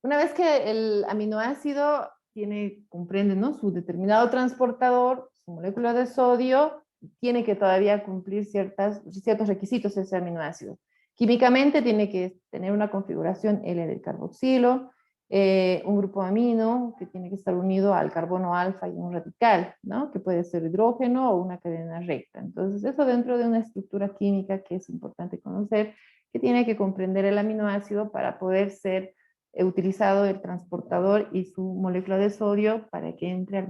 Una vez que el aminoácido comprende, ¿no?, su determinado transportador, su molécula de sodio, tiene que todavía cumplir ciertos requisitos ese aminoácido. Químicamente tiene que tener una configuración L del carboxilo, un grupo amino que tiene que estar unido al carbono alfa y un radical, ¿no?, que puede ser hidrógeno o una cadena recta. Entonces, eso dentro de una estructura química que es importante conocer, que tiene que comprender el aminoácido para poder ser utilizado el transportador y su molécula de sodio para que entre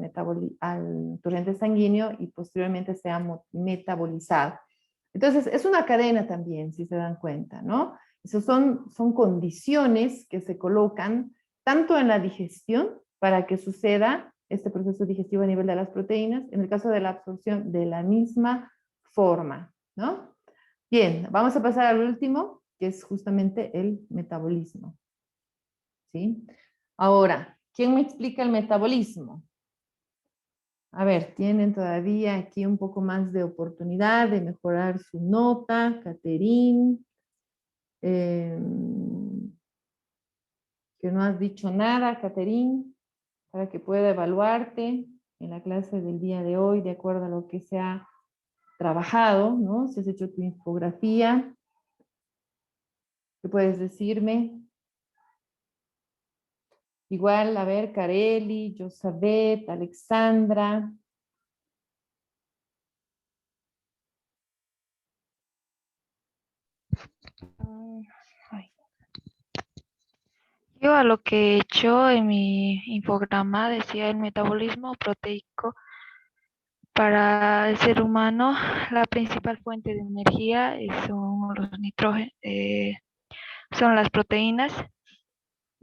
al torrente sanguíneo y posteriormente sea metabolizado. Entonces, es una cadena también, si se dan cuenta, ¿no? Esas son condiciones que se colocan tanto en la digestión para que suceda este proceso digestivo a nivel de las proteínas, en el caso de la absorción de la misma forma, ¿no? Bien, vamos a pasar al último, que es justamente el metabolismo. ¿Sí? Ahora, ¿quién me explica el metabolismo? A ver, tienen todavía aquí un poco más de oportunidad de mejorar su nota, Caterín, que no has dicho nada, Caterín, para que pueda evaluarte en la clase del día de hoy, de acuerdo a lo que se ha trabajado, ¿no? Si has hecho tu infografía, ¿qué puedes decirme? Igual, a ver, Careli, Josabet, Alexandra. Ay. Yo a lo que he hecho en mi infograma decía el metabolismo proteico para el ser humano, la principal fuente de energía son los nitrógenos, son las proteínas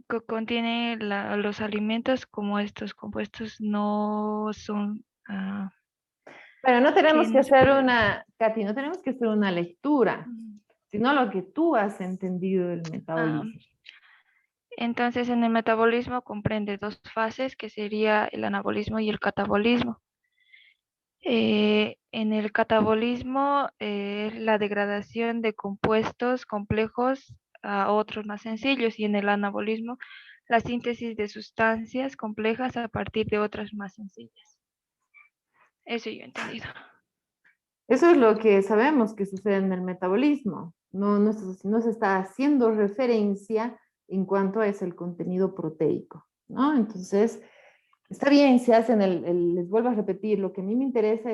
que contienen los alimentos, como estos compuestos no son Bueno, no que tenemos que no se hacer pueden. Katy, no tenemos que hacer una lectura, sino lo que tú has entendido del metabolismo. Entonces, en el metabolismo comprende dos fases, que sería el anabolismo y el catabolismo. En el catabolismo, la degradación de compuestos complejos a otros más sencillos, y en el anabolismo, la síntesis de sustancias complejas a partir de otras más sencillas. Eso yo he entendido. Eso es lo que sabemos que sucede en el metabolismo. No se está haciendo referencia en cuanto a ese el contenido proteico, ¿no? Entonces, está bien, se hacen les vuelvo a repetir, lo que a mí me interesa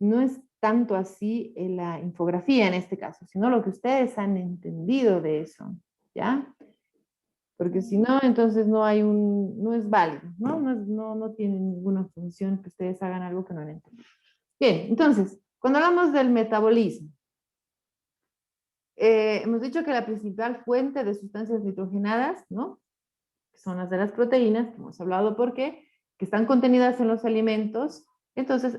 no es tanto así en la infografía en este caso, sino lo que ustedes han entendido de eso, ¿ya? Porque si no, entonces no es válido, ¿no? No tiene ninguna función que ustedes hagan algo que no han entendido. Bien, entonces, cuando hablamos del metabolismo, hemos dicho que la principal fuente de sustancias nitrogenadas, ¿no?, que son las de las proteínas, que hemos hablado por qué, que están contenidas en los alimentos. Entonces,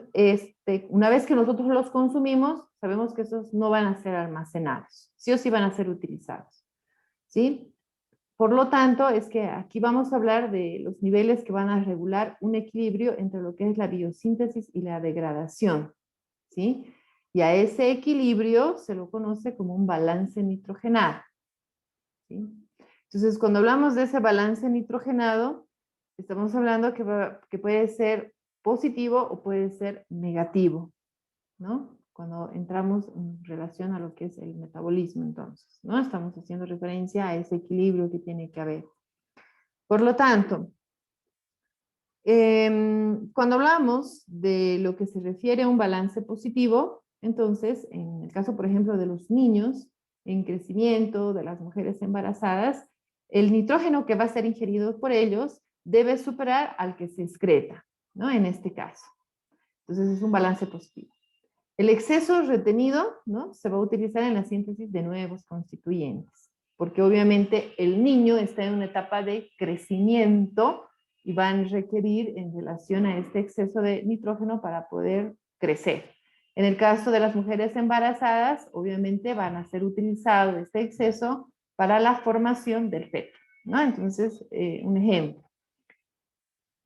una vez que nosotros los consumimos, sabemos que esos no van a ser almacenados, sí o sí van a ser utilizados, ¿sí? Por lo tanto, es que aquí vamos a hablar de los niveles que van a regular un equilibrio entre lo que es la biosíntesis y la degradación, ¿sí? Y a ese equilibrio se lo conoce como un balance nitrogenado, ¿sí? Entonces, cuando hablamos de ese balance nitrogenado, estamos hablando que puede ser positivo o puede ser negativo, ¿no? Cuando entramos en relación a lo que es el metabolismo, entonces, ¿no? Estamos haciendo referencia a ese equilibrio que tiene que haber. Por lo tanto, cuando hablamos de lo que se refiere a un balance positivo, entonces, en el caso, por ejemplo, de los niños en crecimiento, de las mujeres embarazadas, el nitrógeno que va a ser ingerido por ellos debe superar al que se excreta, ¿no? En este caso. Entonces, es un balance positivo. El exceso retenido, ¿no?, se va a utilizar en la síntesis de nuevos constituyentes, porque obviamente el niño está en una etapa de crecimiento y van a requerir en relación a este exceso de nitrógeno para poder crecer. En el caso de las mujeres embarazadas, obviamente van a ser utilizado este exceso para la formación del feto, ¿no? Entonces, un ejemplo.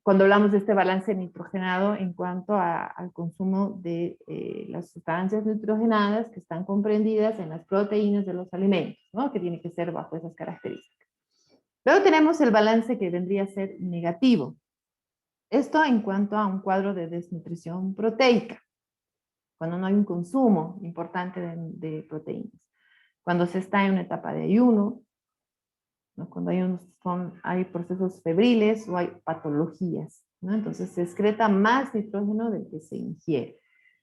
Cuando hablamos de este balance nitrogenado en cuanto al consumo de las sustancias nitrogenadas que están comprendidas en las proteínas de los alimentos, ¿no?, que tiene que ser bajo esas características. Luego tenemos el balance que vendría a ser negativo. Esto en cuanto a un cuadro de desnutrición proteica, cuando no hay un consumo importante de proteínas. Cuando se está en una etapa de ayuno, ¿no? Cuando hay procesos febriles o hay patologías, ¿no? Entonces se excreta más nitrógeno del que se ingiere.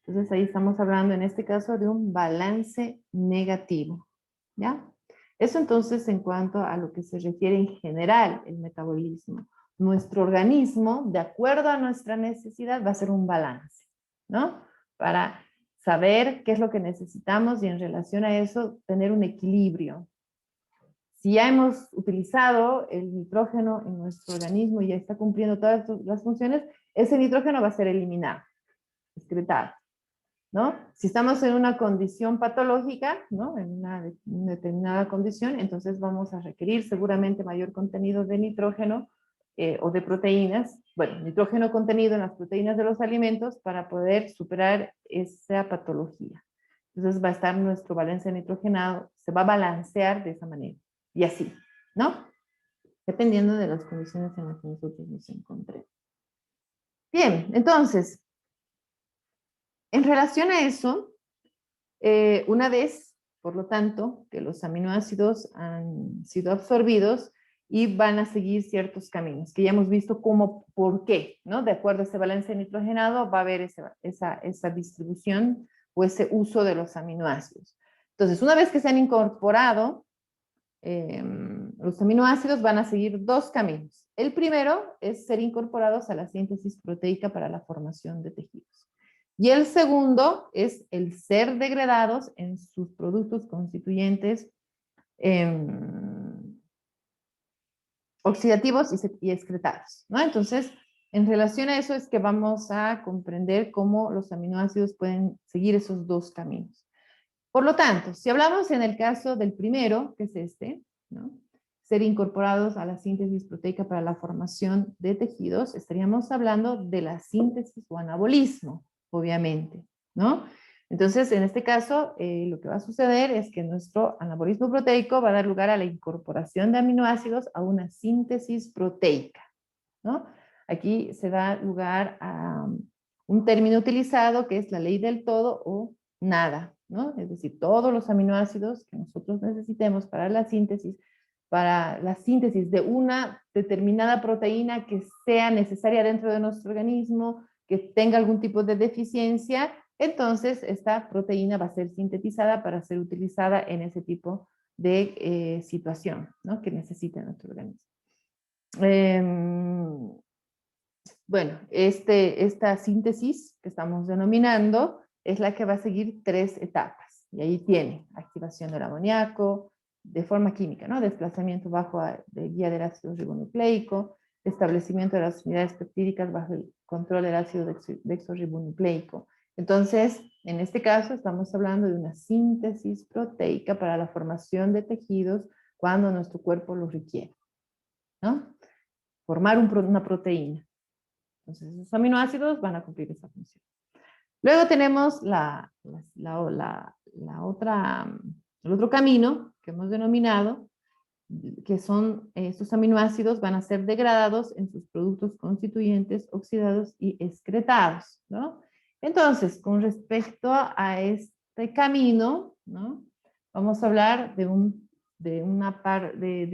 Entonces ahí estamos hablando en este caso de un balance negativo, ¿ya? Eso entonces en cuanto a lo que se refiere en general el metabolismo. Nuestro organismo, de acuerdo a nuestra necesidad, va a ser un balance, ¿no? Para saber qué es lo que necesitamos y en relación a eso tener un equilibrio. Si ya hemos utilizado el nitrógeno en nuestro organismo y ya está cumpliendo todas las funciones, ese nitrógeno va a ser eliminado, excretado, ¿no? Si estamos en una condición patológica, ¿no? En una determinada condición, entonces vamos a requerir seguramente mayor contenido de nitrógeno o de proteínas, bueno, nitrógeno contenido en las proteínas de los alimentos para poder superar esa patología. Entonces va a estar nuestro balance nitrogenado, se va a balancear de esa manera. Y así, ¿no? Dependiendo de las condiciones en las que nosotros nos encontremos. Bien, entonces, en relación a eso, una vez, por lo tanto, que los aminoácidos han sido absorbidos y van a seguir ciertos caminos, que ya hemos visto cómo, por qué, ¿no? De acuerdo a ese balance nitrogenado, va a haber esa distribución o ese uso de los aminoácidos. Entonces, una vez que se han incorporado, los aminoácidos van a seguir dos caminos. El primero es ser incorporados a la síntesis proteica para la formación de tejidos. Y el segundo es el ser degradados en sus productos constituyentes oxidativos y excretados, ¿no? Entonces, en relación a eso es que vamos a comprender cómo los aminoácidos pueden seguir esos dos caminos. Por lo tanto, si hablamos en el caso del primero, que es este, ¿no? Ser incorporados a la síntesis proteica para la formación de tejidos, estaríamos hablando de la síntesis o anabolismo, obviamente, ¿no? Entonces, en este caso, lo que va a suceder es que nuestro anabolismo proteico va a dar lugar a la incorporación de aminoácidos a una síntesis proteica, ¿no? Aquí se da lugar a un término utilizado que es la ley del todo o nada, ¿no? Es decir, todos los aminoácidos que nosotros necesitemos para la síntesis de una determinada proteína que sea necesaria dentro de nuestro organismo, que tenga algún tipo de deficiencia, entonces esta proteína va a ser sintetizada para ser utilizada en ese tipo de situación, ¿no? Que necesita nuestro organismo. Bueno, esta síntesis que estamos denominando es la que va a seguir tres etapas. Y ahí tiene activación del amoníaco, de forma química, ¿no? Desplazamiento bajo de guía del ácido ribonucleico, establecimiento de las unidades peptídicas bajo el control del ácido dexorribonucleico. Entonces, en este caso estamos hablando de una síntesis proteica para la formación de tejidos cuando nuestro cuerpo lo requiere, ¿no? Formar una proteína. Entonces, esos aminoácidos van a cumplir esa función. Luego tenemos el otro camino que hemos denominado, que son estos aminoácidos van a ser degradados en sus productos constituyentes, oxidados y excretados, ¿no? Entonces, con respecto a este camino, ¿no? Vamos a hablar de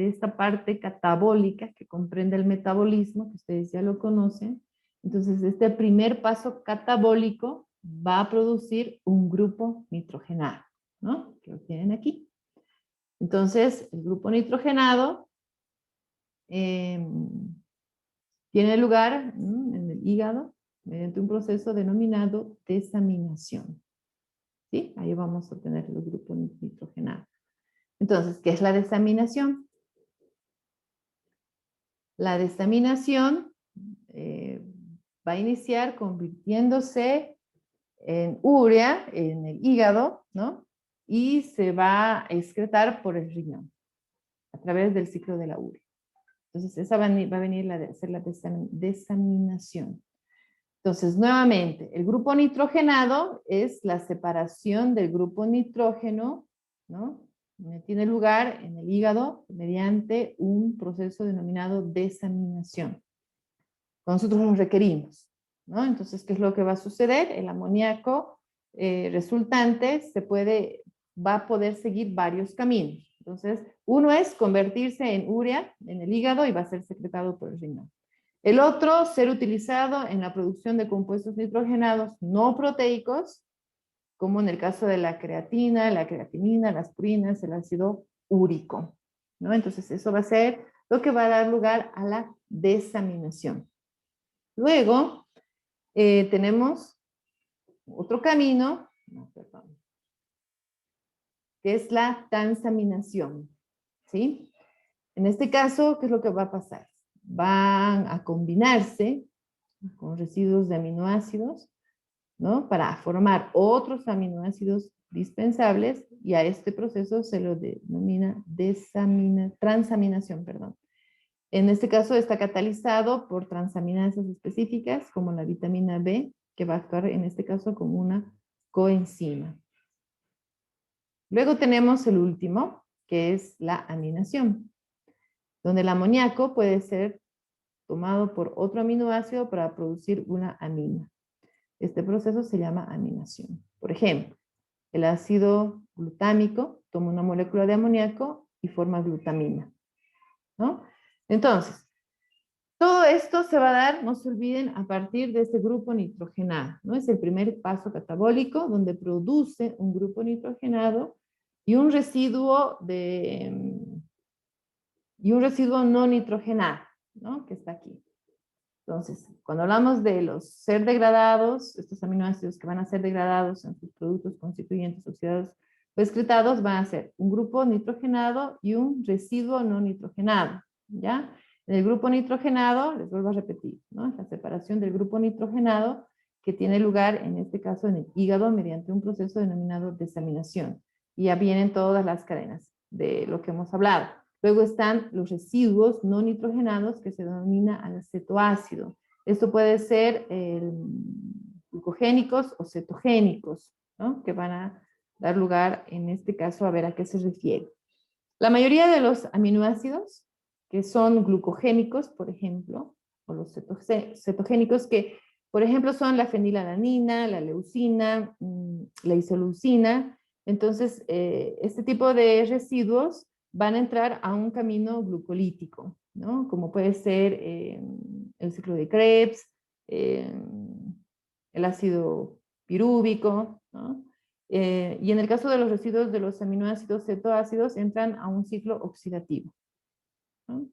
esta parte catabólica que comprende el metabolismo, que ustedes ya lo conocen. Entonces, este primer paso catabólico va a producir un grupo nitrogenado, ¿no? Que lo tienen aquí. Entonces, el grupo nitrogenado tiene lugar en el hígado mediante un proceso denominado desaminación. ¿Sí? Ahí vamos a obtener el grupo nitrogenado. Entonces, ¿qué es la desaminación? La desaminación va a iniciar convirtiéndose en urea en el hígado, ¿no? Y se va a excretar por el riñón a través del ciclo de la urea. Entonces, esa va a venir a ser la desaminación. Entonces, nuevamente, el grupo nitrogenado es la separación del grupo nitrógeno, ¿no? tiene lugar en el hígado mediante un proceso denominado desaminación. Nosotros lo requerimos, ¿no? Entonces, ¿qué es lo que va a suceder? El amoníaco resultante va a poder seguir varios caminos. Entonces, uno es convertirse en urea en el hígado y va a ser secretado por el riñón. El otro, ser utilizado en la producción de compuestos nitrogenados no proteicos, como en el caso de la creatina, la creatinina, las purinas, el ácido úrico, ¿no? Entonces, eso va a ser lo que va a dar lugar a la desaminación. Luego, tenemos otro camino, que es la transaminación, ¿sí? En este caso, ¿qué es lo que va a pasar? Van a combinarse con residuos de aminoácidos, ¿no? Para formar otros aminoácidos dispensables, y a este proceso se lo denomina transaminación, perdón. En este caso está catalizado por transaminasas específicas, como la vitamina B, que va a actuar en este caso como una coenzima. Luego tenemos el último, que es la aminación, donde el amoníaco puede ser tomado por otro aminoácido para producir una amina. Este proceso se llama aminación. Por ejemplo, el ácido glutámico toma una molécula de amoníaco y forma glutamina, ¿no? Entonces, todo esto se va a dar, no se olviden, a partir de este grupo nitrogenado, ¿no? Es el primer paso catabólico donde produce un grupo nitrogenado y un residuo no nitrogenado, ¿no? Que está aquí. Entonces, cuando hablamos de los ser degradados, estos aminoácidos que van a ser degradados en sus productos constituyentes oxidados o excretados, van a ser un grupo nitrogenado y un residuo no nitrogenado, ¿ya? En el grupo nitrogenado, les vuelvo a repetir, ¿no? La separación del grupo nitrogenado que tiene lugar, en este caso, en el hígado mediante un proceso denominado desaminación. Y ya vienen todas las cadenas de lo que hemos hablado. Luego están los residuos no nitrogenados que se denomina acetoácido. Esto puede ser glucogénicos o cetogénicos, ¿no? Que van a dar lugar, en este caso, a ver a qué se refiere. La mayoría de los aminoácidos que son glucogénicos, por ejemplo, o los cetogénicos, que por ejemplo son la fenilalanina, la leucina, la isoleucina. Entonces, este tipo de residuos van a entrar a un camino glucolítico, ¿no? Como puede ser el ciclo de Krebs, el ácido pirúvico, ¿no? Y en el caso de los residuos de los aminoácidos cetoácidos, entran a un ciclo oxidativo, ¿no?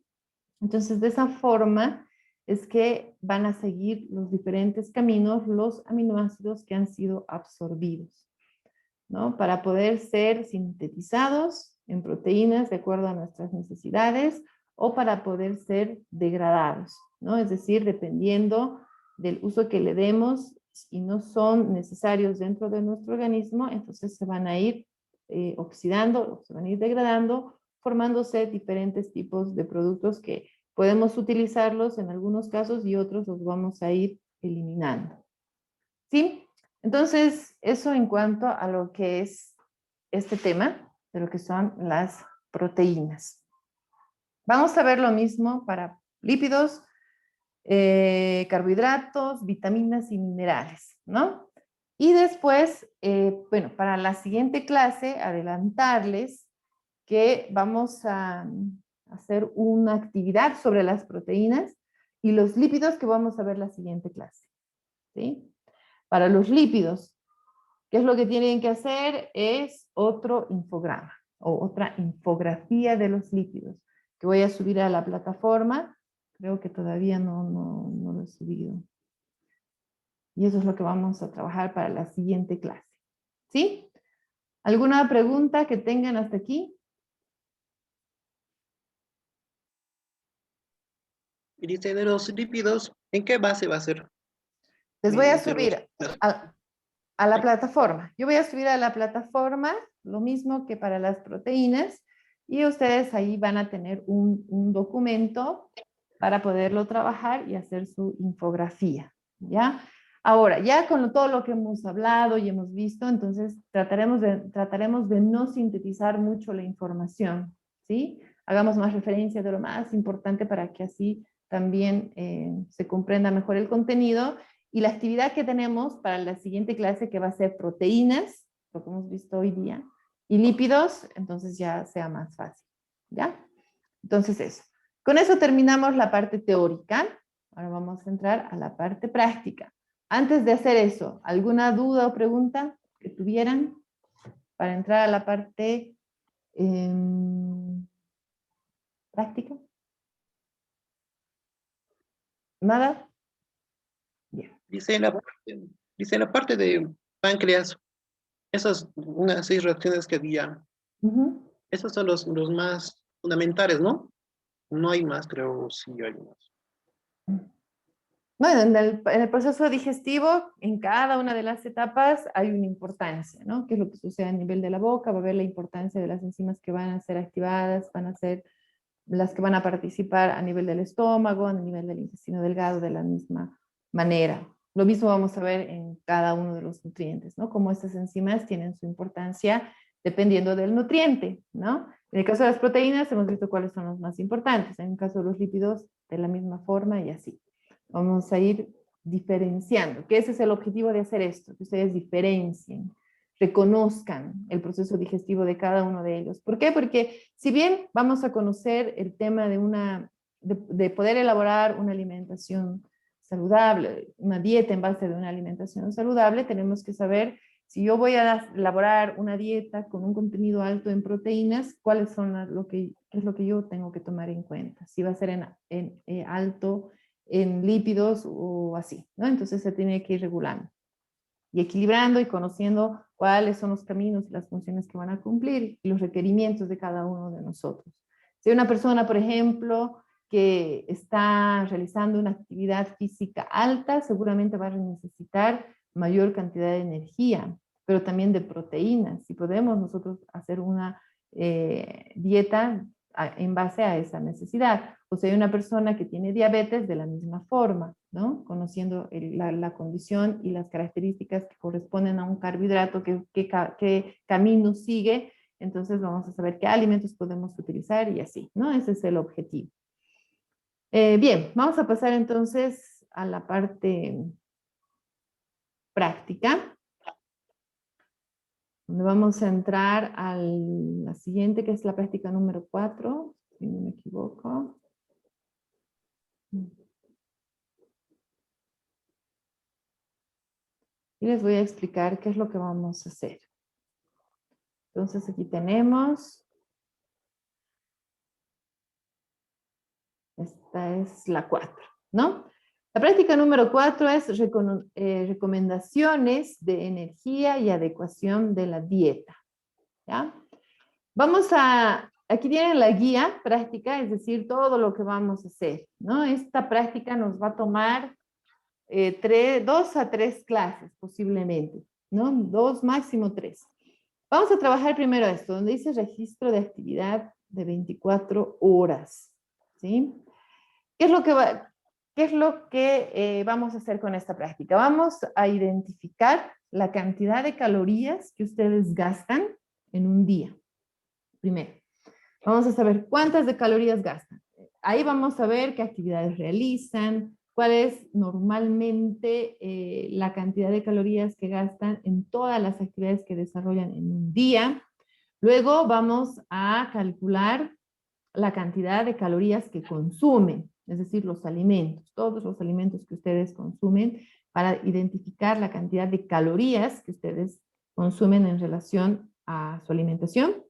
Entonces, de esa forma es que van a seguir los diferentes caminos los aminoácidos que han sido absorbidos, ¿no? Para poder ser sintetizados en proteínas de acuerdo a nuestras necesidades o para poder ser degradados, ¿no? Es decir, dependiendo del uso que le demos y no son necesarios dentro de nuestro organismo, entonces se van a ir oxidando, se van a ir degradando, formándose diferentes tipos de productos que podemos utilizarlos en algunos casos y otros los vamos a ir eliminando. ¿Sí? Entonces, eso en cuanto a lo que es este tema, de lo que son las proteínas. Vamos a ver lo mismo para lípidos, carbohidratos, vitaminas y minerales, ¿no? Y después, bueno, para la siguiente clase, adelantarles que vamos a hacer una actividad sobre las proteínas y los lípidos que vamos a ver la siguiente clase, ¿sí? Para los lípidos, ¿qué es lo que tienen que hacer? Es otro infograma o otra infografía de los lípidos que voy a subir a la plataforma. Creo que todavía no lo he subido. Y eso es lo que vamos a trabajar para la siguiente clase. ¿Sí? ¿Alguna pregunta que tengan hasta aquí? Y dice de los lípidos, ¿en qué base va a ser? Les voy a subir a la plataforma. Yo voy a subir a la plataforma lo mismo que para las proteínas y ustedes ahí van a tener un documento para poderlo trabajar y hacer su infografía, ¿ya? Ahora, ya con todo lo que hemos hablado y hemos visto, entonces trataremos de no sintetizar mucho la información, ¿sí? Hagamos más referencia de lo más importante para que así también se comprenda mejor el contenido y la actividad que tenemos para la siguiente clase, que va a ser proteínas, lo que hemos visto hoy día, y lípidos, entonces ya sea más fácil, ¿ya? Entonces eso. Con eso terminamos la parte teórica. Ahora vamos a entrar a la parte práctica. Antes de hacer eso, ¿alguna duda o pregunta que tuvieran para entrar a la parte práctica? ¿Nada? Bien. Dice en la parte de páncreas, esas unas 6 reacciones que había, Ujú. esos son los más fundamentales, ¿no? No hay más, creo, sí hay más. Bueno, en el proceso digestivo, en cada una de las etapas hay una importancia, ¿no? ¿Qué es lo que sucede a nivel de la boca? Va a haber la importancia de las enzimas que van a ser activadas, van a ser las que van a participar a nivel del estómago, a nivel del intestino delgado, de la misma manera. Lo mismo vamos a ver en cada uno de los nutrientes, ¿no? Cómo estas enzimas tienen su importancia dependiendo del nutriente, ¿no? En el caso de las proteínas hemos visto cuáles son los más importantes, en el caso de los lípidos de la misma forma y así. Vamos a ir diferenciando, que ese es el objetivo de hacer esto, que ustedes diferencien, reconozcan el proceso digestivo de cada uno de ellos. ¿Por qué? Porque si bien vamos a conocer el tema de poder elaborar una alimentación saludable, una dieta en base de una alimentación saludable, tenemos que saber si yo voy a elaborar una dieta con un contenido alto en proteínas, cuáles son qué es lo que yo tengo que tomar en cuenta, si va a ser alto en lípidos o así, ¿no? Entonces se tiene que ir regulando y equilibrando y conociendo cuáles son los caminos y las funciones que van a cumplir y los requerimientos de cada uno de nosotros. Si hay una persona, por ejemplo, que está realizando una actividad física alta, seguramente va a necesitar mayor cantidad de energía, pero también de proteínas. Si podemos nosotros hacer una dieta en base a esa necesidad. O sea, hay una persona que tiene diabetes de la misma forma, ¿no? Conociendo la condición y las características que corresponden a un carbohidrato, qué camino sigue, entonces vamos a saber qué alimentos podemos utilizar y así, ¿no? Ese es el objetivo. Bien, vamos a pasar entonces a la parte práctica, donde vamos a entrar a la siguiente, que es la práctica número 4, si no me equivoco. Y les voy a explicar qué es lo que vamos a hacer. Entonces aquí tenemos, esta es la 4, ¿no? La práctica número 4 es recomendaciones de energía y adecuación de la dieta, ¿ya? Aquí tienen la guía práctica, es decir, todo lo que vamos a hacer, ¿no? Esta práctica nos va a tomar 2 a 3 clases posiblemente, ¿no? 2, máximo 3. Vamos a trabajar primero esto, donde dice registro de actividad de 24 horas, ¿sí? ¿Qué es lo que vamos a hacer con esta práctica? Vamos a identificar la cantidad de calorías que ustedes gastan en un día. Primero, vamos a saber cuántas de calorías gastan. Ahí vamos a ver qué actividades realizan, cuál es normalmente la cantidad de calorías que gastan en todas las actividades que desarrollan en un día. Luego vamos a calcular la cantidad de calorías que consumen, es decir, los alimentos, todos los alimentos que ustedes consumen, para identificar la cantidad de calorías que ustedes consumen en relación a su alimentación.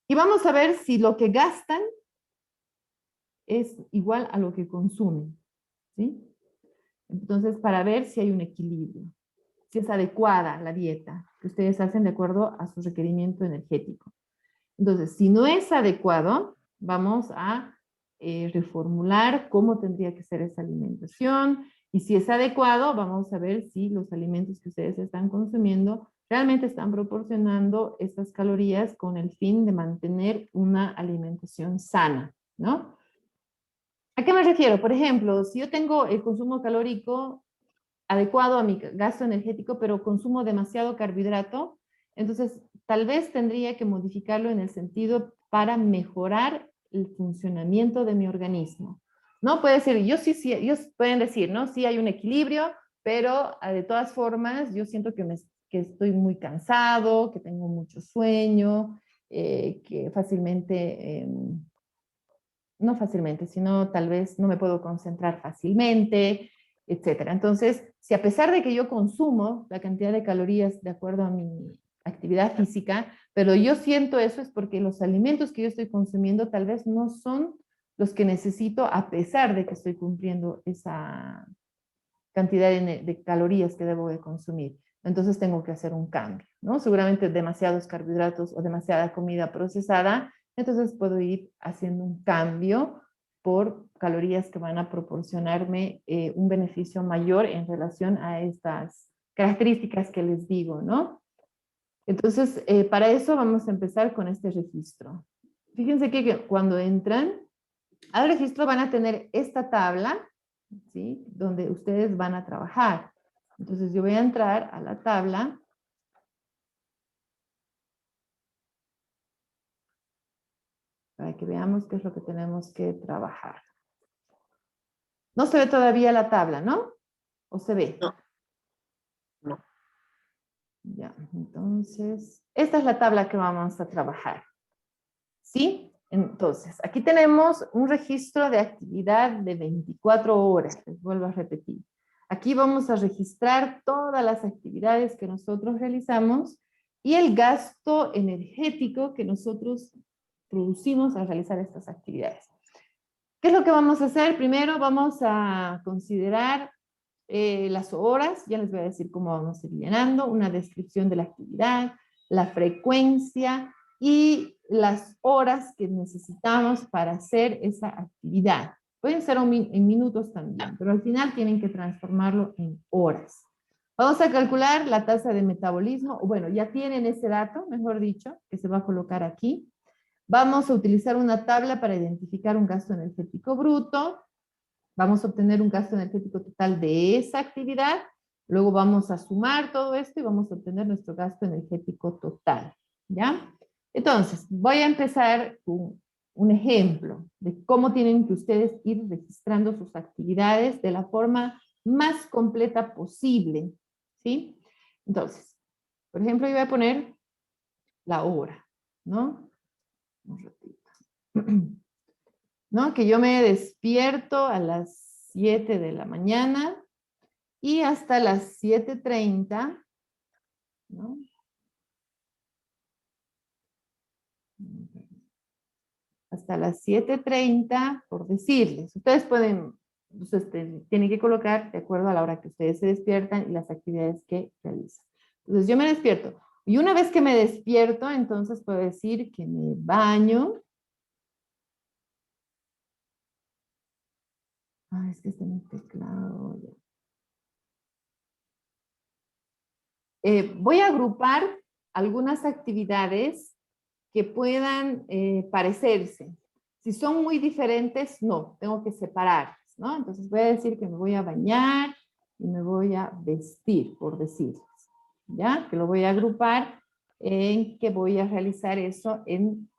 Y vamos a ver si lo que gastan es igual a lo que consumen, ¿sí? Entonces, para ver si hay un equilibrio, si es adecuada la dieta que ustedes hacen de acuerdo a su requerimiento energético. Entonces, si no es adecuado, vamos a reformular cómo tendría que ser esa alimentación, y si es adecuado, vamos a ver si los alimentos que ustedes están consumiendo realmente están proporcionando estas calorías con el fin de mantener una alimentación sana, ¿no? ¿A qué me refiero? Por ejemplo, si yo tengo el consumo calórico adecuado a mi gasto energético, pero consumo demasiado carbohidrato, entonces tal vez tendría que modificarlo en el sentido para mejorar el funcionamiento de mi organismo. ¿No? Puede ser, ellos pueden decir, ¿no? Sí hay un equilibrio, pero de todas formas yo siento que estoy muy cansado, que tengo mucho sueño, que fácilmente, no fácilmente, sino tal vez no me puedo concentrar fácilmente, etcétera. Entonces, si a pesar de que yo consumo la cantidad de calorías de acuerdo a mi actividad física, pero yo siento eso es porque los alimentos que yo estoy consumiendo tal vez no son los que necesito a pesar de que estoy cumpliendo esa cantidad de calorías que debo de consumir. Entonces tengo que hacer un cambio, ¿no? Seguramente demasiados carbohidratos o demasiada comida procesada, entonces puedo ir haciendo un cambio por calorías que van a proporcionarme un beneficio mayor en relación a estas características que les digo, ¿no? Entonces, para eso vamos a empezar con este registro. Fíjense que cuando entran al registro van a tener esta tabla, ¿sí? Donde ustedes van a trabajar. Entonces yo voy a entrar a la tabla. Para que veamos qué es lo que tenemos que trabajar. No se ve todavía la tabla, ¿no? ¿O se ve? No. No. Ya, entonces, esta es la tabla que vamos a trabajar. ¿Sí? Entonces, aquí tenemos un registro de actividad de 24 horas. Les vuelvo a repetir. Aquí vamos a registrar todas las actividades que nosotros realizamos y el gasto energético que nosotros producimos al realizar estas actividades. ¿Qué es lo que vamos a hacer? Primero vamos a considerar las horas, ya les voy a decir cómo vamos a ir llenando, una descripción de la actividad, la frecuencia y las horas que necesitamos para hacer esa actividad. Pueden ser en minutos también, pero al final tienen que transformarlo en horas. Vamos a calcular la tasa de metabolismo, o bueno, ya tienen ese dato, mejor dicho, que se va a colocar aquí. Vamos a utilizar una tabla para identificar un gasto energético bruto. Vamos a obtener un gasto energético total de esa actividad. Luego vamos a sumar todo esto y vamos a obtener nuestro gasto energético total. ¿Ya? Entonces, voy a empezar con un ejemplo de cómo tienen que ustedes ir registrando sus actividades de la forma más completa posible. ¿Sí? Entonces, por ejemplo, yo voy a poner la hora, ¿no? Un ratito. ¿No? Que yo me despierto a las 7 de la mañana y hasta las 7:30, ¿no? Hasta las 7:30, por decirles. Ustedes pueden, tienen que colocar de acuerdo a la hora que ustedes se despiertan y las actividades que realizan. Entonces yo me despierto. Y una vez que me despierto, entonces puedo decir que me baño. Ah, es que está en el teclado. Voy a agrupar algunas actividades que puedan parecerse. Si son muy diferentes, no, tengo que separarlas, ¿no? Entonces voy a decir que me voy a bañar y me voy a vestir, por decirles, ¿ya? Que lo voy a agrupar en que voy a realizar eso en,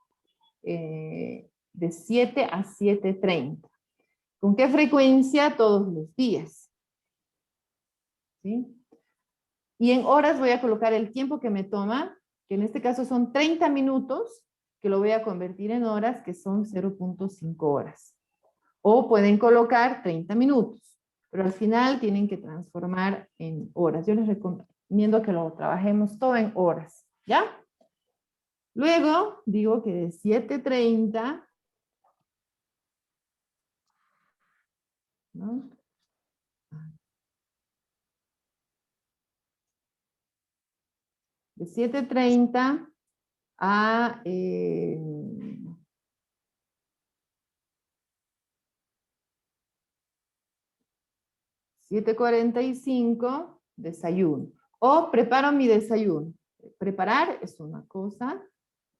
de 7 a 7:30. ¿Con qué frecuencia? Todos los días. ¿Sí? Y en horas voy a colocar el tiempo que me toma, que en este caso son 30 minutos, que lo voy a convertir en horas, que son 0.5 horas. O pueden colocar 30 minutos, pero al final tienen que transformar en horas. Yo les recomiendo que lo trabajemos todo en horas, ¿ya? Luego digo que de 7:30, ¿no? De 7:30 a 7:45, desayuno. O preparo mi desayuno. Preparar es una cosa,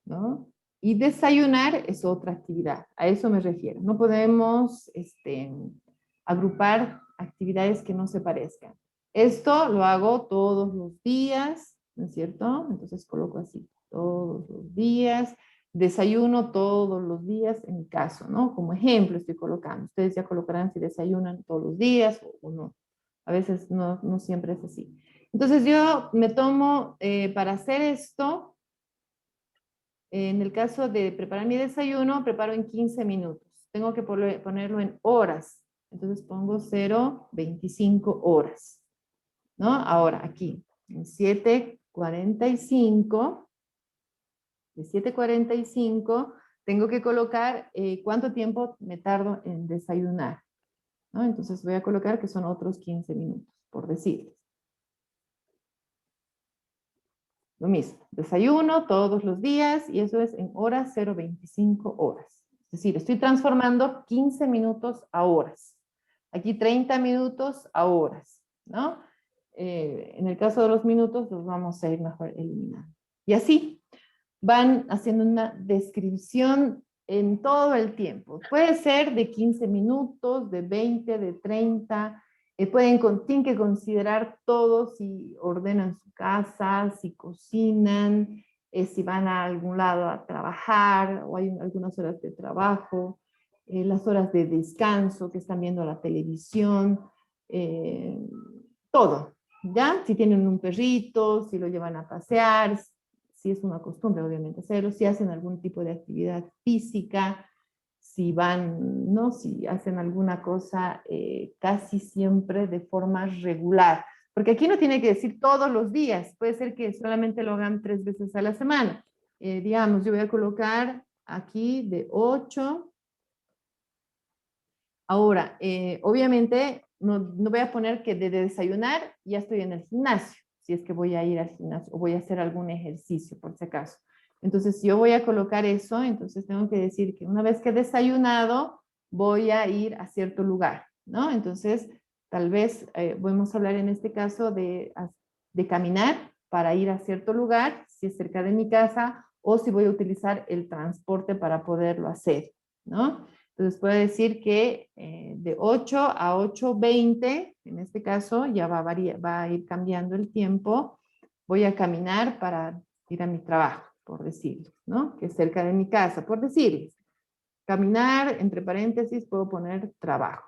¿no? Y desayunar es otra actividad. A eso me refiero. No podemos agrupar actividades que no se parezcan. Esto lo hago todos los días, ¿no es cierto? Entonces coloco así, todos los días. Desayuno todos los días en mi caso, ¿no? Como ejemplo estoy colocando. Ustedes ya colocarán si desayunan todos los días o no. A veces no siempre es así. Entonces yo me tomo, para hacer esto, en el caso de preparar mi desayuno, preparo en 15 minutos. Tengo que ponerlo en horas. Entonces pongo 0,25 horas, ¿no? Ahora aquí, en 7:45, de 7:45, tengo que colocar cuánto tiempo me tardo en desayunar, ¿no? Entonces voy a colocar que son otros 15 minutos, por decirles. Lo mismo, desayuno todos los días y eso es en horas, 0,25 horas. Es decir, estoy transformando 15 minutos a horas. Aquí 30 minutos a horas, ¿no? En el caso de los minutos los vamos a ir mejor eliminando. Y así van haciendo una descripción en todo el tiempo. Puede ser de 15 minutos, de 20, de 30. Tienen que considerar todo, si ordenan su casa, si cocinan, si van a algún lado a trabajar, o hay algunas horas de trabajo, las horas de descanso, que están viendo la televisión, todo, ¿ya? Si tienen un perrito, si lo llevan a pasear, si es una costumbre obviamente hacerlo, si hacen algún tipo de actividad física, si van, ¿no? Si hacen alguna cosa casi siempre de forma regular. Porque aquí no tiene que decir todos los días, puede ser que solamente lo hagan 3 veces a la semana. Digamos, yo voy a colocar aquí de 8. Ahora, obviamente no voy a poner que de desayunar ya estoy en el gimnasio, si es que voy a ir al gimnasio o voy a hacer algún ejercicio por si acaso. Entonces, si yo voy a colocar eso, entonces tengo que decir que una vez que he desayunado, voy a ir a cierto lugar, ¿no? Entonces, tal vez podemos hablar en este caso de caminar para ir a cierto lugar, si es cerca de mi casa, o si voy a utilizar el transporte para poderlo hacer, ¿no? Entonces puedo decir que de 8 a 8:20, en este caso ya va a ir cambiando el tiempo, voy a caminar para ir a mi trabajo, por decirlo, ¿no? Que es cerca de mi casa, por decirles. Caminar, entre paréntesis, puedo poner trabajo.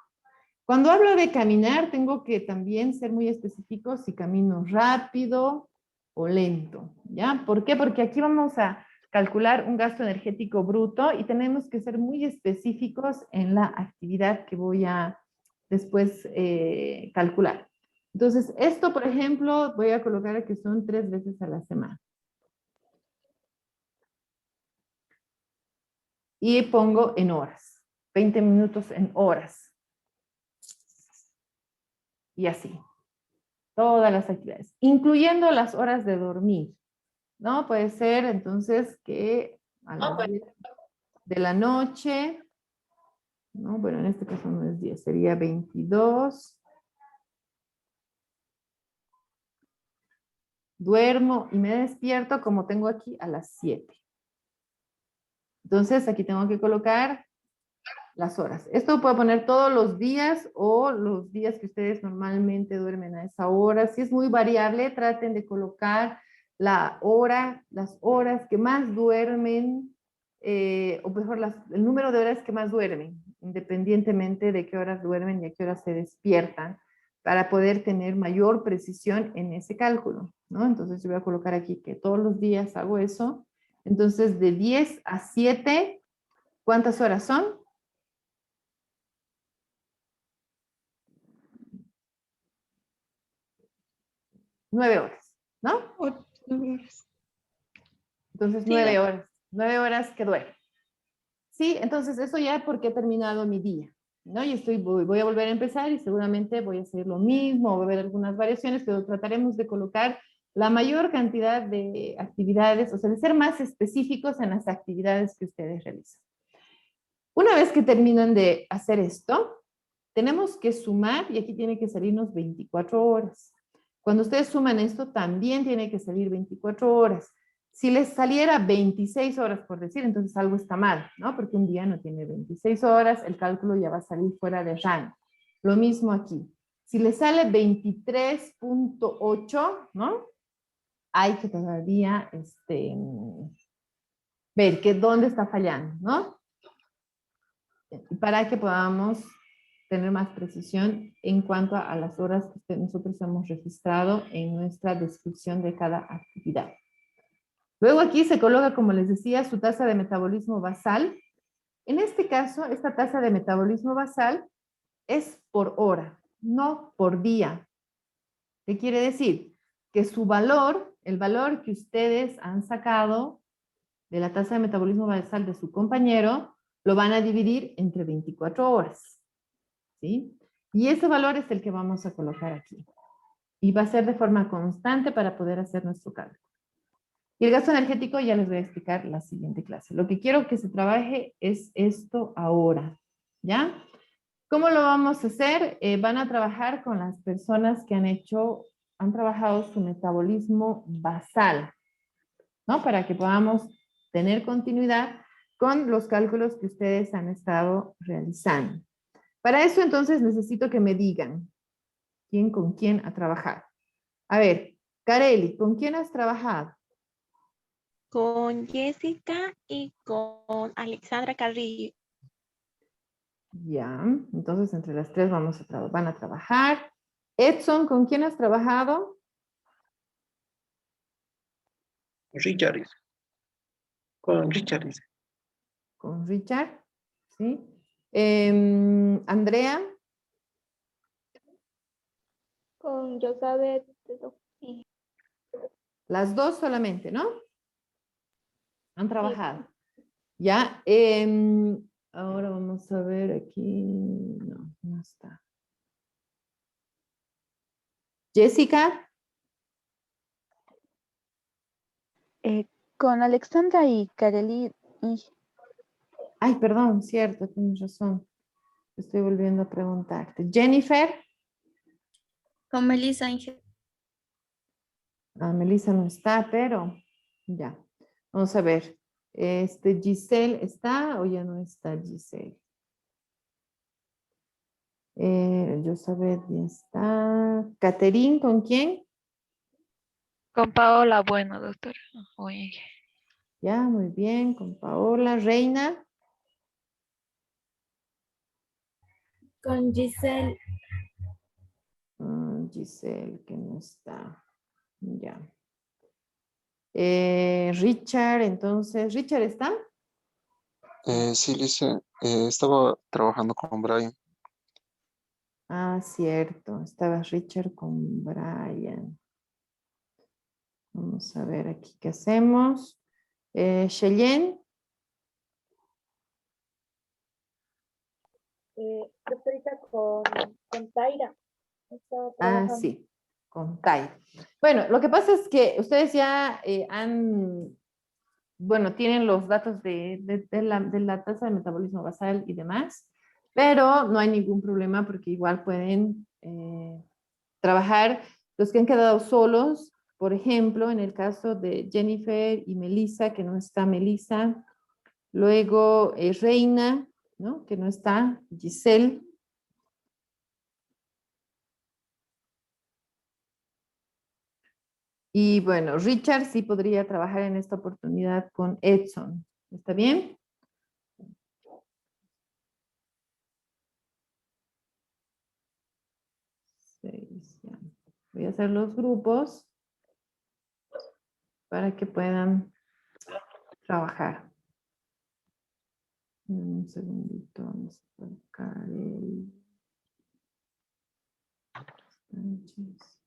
Cuando hablo de caminar, tengo que también ser muy específico si camino rápido o lento, ¿ya? ¿Por qué? Porque aquí vamos a calcular un gasto energético bruto y tenemos que ser muy específicos en la actividad que voy a después calcular. Entonces, esto, por ejemplo, voy a colocar que son 3 veces a la semana. Y pongo en horas, 20 minutos en horas. Y así, todas las actividades, incluyendo las horas de dormir, ¿no? Puede ser entonces que a las 10 de la noche, ¿no? Bueno, en este caso no es 10, sería 22. Duermo y me despierto como tengo aquí a las 7. Entonces aquí tengo que colocar las horas. Esto puedo poner todos los días o los días que ustedes normalmente duermen a esa hora. Si es muy variable, traten de colocar la hora, las horas que más duermen, o mejor el número de horas que más duermen, independientemente de qué horas duermen y a qué horas se despiertan, para poder tener mayor precisión en ese cálculo, ¿no? Entonces yo voy a colocar aquí que todos los días hago eso. Entonces de 10 a 7, ¿cuántas horas son? 9 horas, ¿no? 9 horas. Entonces, Sí, 9 horas. 9 horas que duermo. Sí, entonces eso ya porque he terminado mi día, ¿no? Y voy a volver a empezar y seguramente voy a hacer lo mismo, voy a ver algunas variaciones, pero trataremos de colocar la mayor cantidad de actividades, o sea, de ser más específicos en las actividades que ustedes realizan. Una vez que terminan de hacer esto, tenemos que sumar, y aquí tiene que salirnos 24 horas. Cuando ustedes suman esto, también tiene que salir 24 horas. Si les saliera 26 horas, por decir, entonces algo está mal, ¿no? Porque un día no tiene 26 horas, el cálculo ya va a salir fuera de rango. Lo mismo aquí. Si le sale 23.8, ¿no? Hay que todavía ver que dónde está fallando, ¿no? Para que podamos tener más precisión en cuanto a las horas que nosotros hemos registrado en nuestra descripción de cada actividad. Luego aquí se coloca, como les decía, su tasa de metabolismo basal. En este caso, esta tasa de metabolismo basal es por hora, no por día. ¿Qué quiere decir? Que su valor, el valor que ustedes han sacado de la tasa de metabolismo basal de su compañero, lo van a dividir entre 24 horas. ¿Sí? Y ese valor es el que vamos a colocar aquí. Y va a ser de forma constante para poder hacer nuestro cálculo. Y el gasto energético ya les voy a explicar la siguiente clase. Lo que quiero que se trabaje es esto ahora. ¿Ya? ¿Cómo lo vamos a hacer? Van a trabajar con las personas que han trabajado su metabolismo basal, ¿no? Para que podamos tener continuidad con los cálculos que ustedes han estado realizando. Para eso, entonces, necesito que me digan quién con quién ha trabajado. A ver, Carely, ¿con quién has trabajado? Con Jessica y con Alexandra Carrillo. Ya, entonces entre las tres van a trabajar. Edson, ¿con quién has trabajado? Richard dice. Con Richard dice. Con Richard, ¿sí? Andrea. Con Josabeth. Las dos solamente, ¿no? Han trabajado. Ya, ahora vamos a ver aquí. No, no está. Jessica. Con Alexandra y Kareli. Ay, perdón, cierto, tienes razón. Estoy volviendo a preguntarte. Jennifer. Con Melissa Ángel. Ah, Melissa no está, pero ya. Vamos a ver. Giselle está o ya no está Giselle. Josabeth ya está. Catherine, ¿con quién? Con Paola, bueno, doctora. Oye, Ya, muy bien. Con Paola. Reina. Con Giselle. Giselle, que no está. Ya. Richard, entonces, ¿Richard está? Sí, Lice, estaba trabajando con Brian. Ah, cierto. Estaba Richard con Brian. Vamos a ver aquí qué hacemos. Cheyenne. Doctorita, con Taira. Ah, sí, con Tai. Bueno, lo que pasa es que ustedes ya tienen los datos de la tasa de metabolismo basal y demás, pero no hay ningún problema porque igual pueden trabajar los que han quedado solos, por ejemplo, en el caso de Jennifer y Melissa, que no está Melissa, luego Reina, ¿no? Que no está, Giselle. Y bueno, Richard sí podría trabajar en esta oportunidad con Edson. ¿Está bien? Seis, ya. Voy a hacer los grupos para que puedan trabajar. Un segundito, vamos a colocar el Sánchez.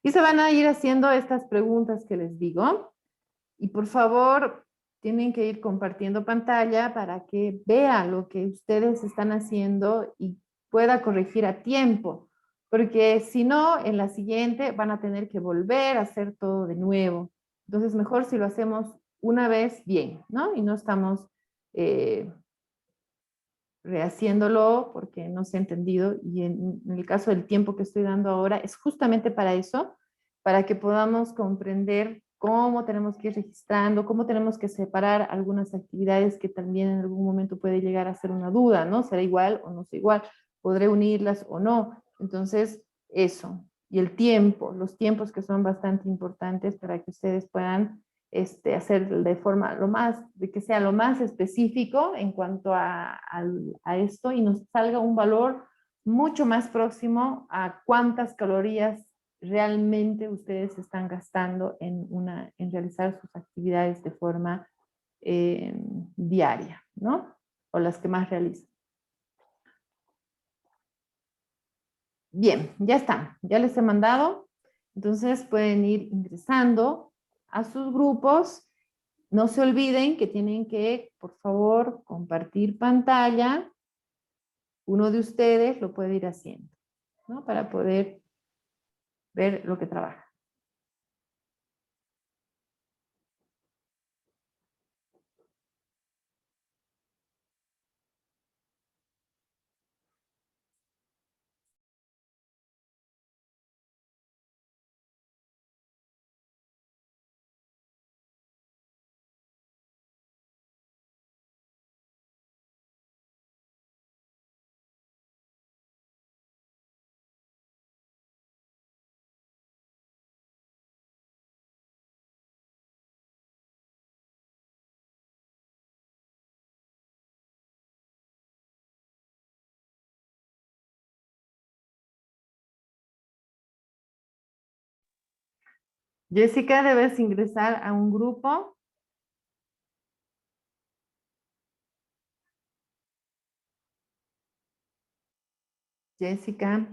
Y se van a ir haciendo estas preguntas que les digo. Y por favor, tienen que ir compartiendo pantalla para que vea lo que ustedes están haciendo y pueda corregir a tiempo. Porque si no, en la siguiente van a tener que volver a hacer todo de nuevo. Entonces, mejor si lo hacemos una vez bien, ¿no? Y no estamos rehaciéndolo porque no se ha entendido. Y en el caso del tiempo que estoy dando ahora, es justamente para eso, para que podamos comprender cómo tenemos que ir registrando, cómo tenemos que separar algunas actividades que también en algún momento puede llegar a ser una duda, ¿no? ¿Será igual o no será igual? ¿Podré unirlas o no? Entonces, eso. Y el tiempo, los tiempos que son bastante importantes para que ustedes puedan hacer de forma de que sea lo más específico en cuanto a esto y nos salga un valor mucho más próximo a cuántas calorías realmente ustedes están gastando en realizar sus actividades de forma diaria, ¿no? O las que más realizan. Bien, ya están, ya les he mandado. Entonces pueden ir ingresando a sus grupos. No se olviden que tienen que, por favor, compartir pantalla. Uno de ustedes lo puede ir haciendo, ¿no? Para poder ver lo que trabaja. Jessica, debes ingresar a un grupo. Jessica.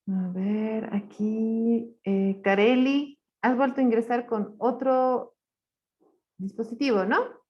A ver, aquí, Carelli, has vuelto a ingresar con otro dispositivo, ¿no?